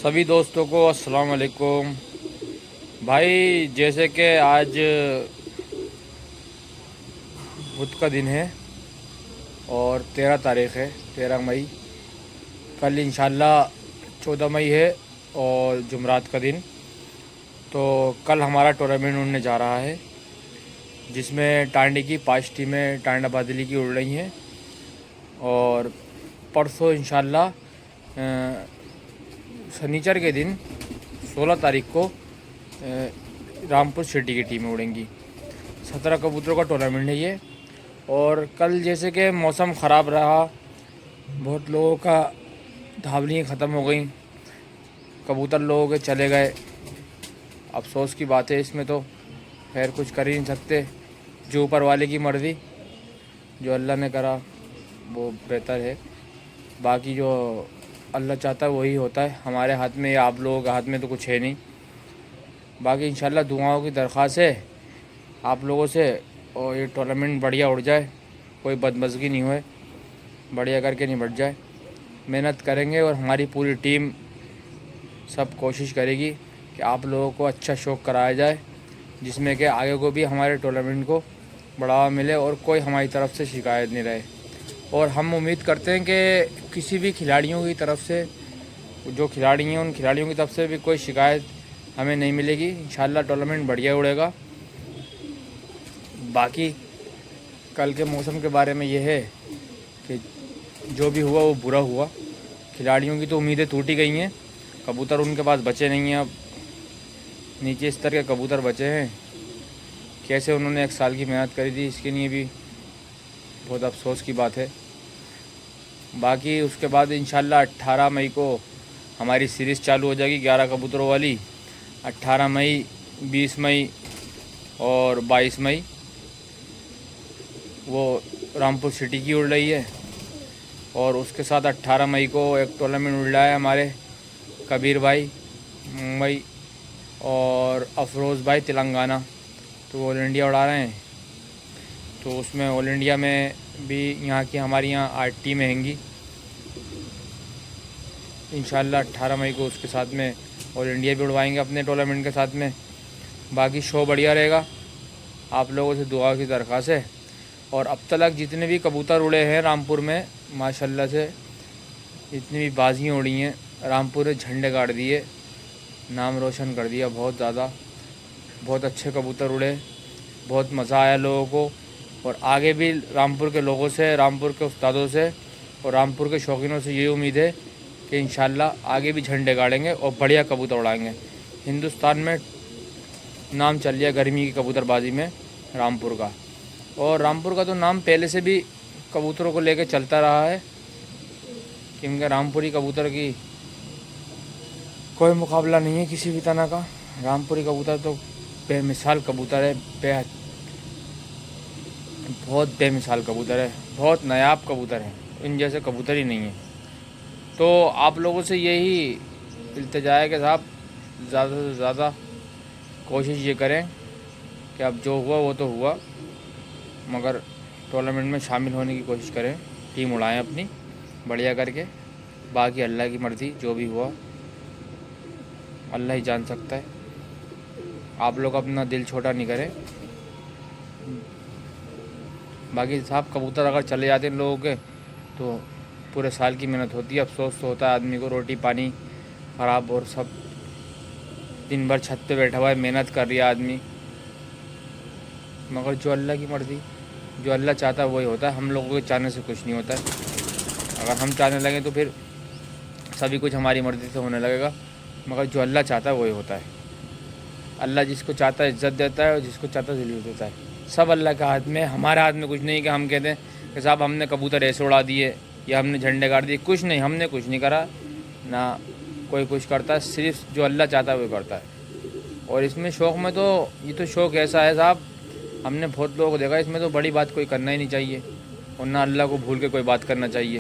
सभी दोस्तों को अस्सलाम वालेकुम। भाई जैसे कि आज बुध का दिन है और 13 तारीख़ है, 13 मई। कल इंशाल्लाह 14 मई है और जुमरात का दिन। तो कल हमारा टूर्नामेंट उड़ने जा रहा है जिसमें टांडी की 5 टीमें टांडा बादली की उड़ रही हैं और परसों इंशाल्लाह शनिचर के दिन 16 तारीख को रामपुर सिटी की टीमें उड़ेंगी। 17 कबूतरों का टूर्नामेंट है ये। और कल जैसे कि मौसम ख़राब रहा, बहुत लोगों का धावलियाँ ख़त्म हो गई, कबूतर लोगों के चले गए। अफसोस की बात है इसमें, तो खैर कुछ कर ही नहीं सकते। जो ऊपर वाले की मर्ज़ी, जो अल्लाह ने करा वो बेहतर है। बाकी जो अल्लाह चाहता है वही होता है, हमारे हाथ में या आप लोगों के हाथ में तो कुछ है नहीं। बाकी इंशाल्लाह दुआओं की दरख्वास्त है आप लोगों से, और ये टूर्नामेंट बढ़िया उड़ जाए, कोई बदमज़गी नहीं होए, बढ़िया करके निपट जाए। मेहनत करेंगे और हमारी पूरी टीम सब कोशिश करेगी कि आप लोगों को अच्छा शौक़ कराया जाए, जिसमें कि आगे को भी हमारे टूर्नामेंट को बढ़ावा मिले और कोई हमारी तरफ से शिकायत नहीं रहे। और हम उम्मीद करते हैं कि किसी भी खिलाड़ियों की तरफ से, जो खिलाड़ी हैं उन खिलाड़ियों की तरफ से भी कोई शिकायत हमें नहीं मिलेगी। इंशाल्लाह टूर्नामेंट बढ़िया उड़ेगा। बाकी कल के मौसम के बारे में ये है कि जो भी हुआ वो बुरा हुआ। खिलाड़ियों की तो उम्मीदें टूटी गई हैं, कबूतर उनके पास बचे नहीं हैं। अब नीचे स्तर के कबूतर बचे हैं। कैसे उन्होंने 1 साल की मेहनत करी थी, इसके लिए भी बहुत अफसोस की बात है। बाकी उसके बाद इंशाल्लाह 18 मई को हमारी सीरीज़ चालू हो जाएगी 11 कबूतरों वाली। 18 मई, 20 मई और 22 मई वो रामपुर सिटी की उड़ रही है। और उसके साथ 18 मई को एक टूर्नामेंट उड़ रहा है हमारे कबीर भाई मुंबई और अफरोज़ भाई तेलंगाना, तो वो ऑल इंडिया उड़ा रहे हैं। तो उसमें ऑल इंडिया में भी यहाँ की हमारी यहाँ 8 टीमें हैंगी। इंशाल्लाह 18 मई को उसके साथ में ऑल इंडिया भी उड़वाएंगे अपने टूर्नामेंट के साथ में। बाकी शो बढ़िया रहेगा, आप लोगों से दुआ की दरख्वास्त है। और अब तक जितने भी कबूतर उड़े हैं रामपुर में, माशाल्लाह से जितनी भी बाजियाँ उड़ी हैं, रामपुर ने झंडे गाड़ दिए, नाम रोशन कर दिया बहुत ज़्यादा। बहुत अच्छे कबूतर उड़े, बहुत मज़ा आया लोगों को। और आगे भी रामपुर के लोगों से, रामपुर के उस्तादों से और रामपुर के शौकीनों से ये उम्मीद है कि इंशाल्लाह आगे भी झंडे गाड़ेंगे और बढ़िया कबूतर उड़ाएंगे। हिंदुस्तान में नाम चल लिया गर्मी की कबूतरबाजी में रामपुर का। और रामपुर का तो नाम पहले से भी कबूतरों को लेकर चलता रहा है, क्योंकि रामपुरी कबूतर की कोई मुकाबला नहीं है किसी भी तरह का। रामपुरी कबूतर तो बेमिसाल कबूतर है, बहुत बेमिसाल कबूतर है, बहुत नायाब कबूतर है, इन जैसे कबूतर ही नहीं है। तो आप लोगों से यही इल्तिजा है कि साहब ज़्यादा से ज़्यादा कोशिश ये करें कि अब जो हुआ वो तो हुआ, मगर टूर्नामेंट में शामिल होने की कोशिश करें, टीम उड़ाएं अपनी बढ़िया करके। बाकी अल्लाह की मर्ज़ी, जो भी हुआ अल्लाह ही जान सकता है। आप लोग अपना दिल छोटा नहीं करें। बाकी साहब कबूतर अगर चले जाते हैं लोगों के तो पूरे साल की मेहनत होती है, अफसोस तो होता है आदमी को, रोटी पानी ख़राब और सब, दिन भर छत पे बैठा हुआ है, मेहनत कर रहा है आदमी। मगर जो अल्लाह की मर्ज़ी, जो अल्लाह चाहता है वही होता है। हम लोगों के चाहने से कुछ नहीं होता है। अगर हम चाहने लगे तो फिर सभी कुछ हमारी मर्ज़ी से होने लगेगा, मगर जो अल्लाह चाहता है वही होता है। अल्लाह जिसको चाहता है इज़्ज़त देता है और जिसको चाहता है ज़लील देता है। सब अल्लाह के हाथ में, हमारे हाथ में कुछ नहीं कि हम कहते हैं कि साहब हमने कबूतर ऐसे उड़ा दिए या हमने झंडे गाड़ दिए। कुछ नहीं, हमने कुछ नहीं करा, ना कोई कुछ करता है, सिर्फ जो अल्लाह चाहता है वही करता है। और इसमें शौक़ में तो ये तो शौक़ ऐसा है साहब, हमने बहुत लोगों को देखा, इसमें तो बड़ी बात कोई करना ही नहीं चाहिए और ना अल्लाह को भूल के कोई बात करना चाहिए।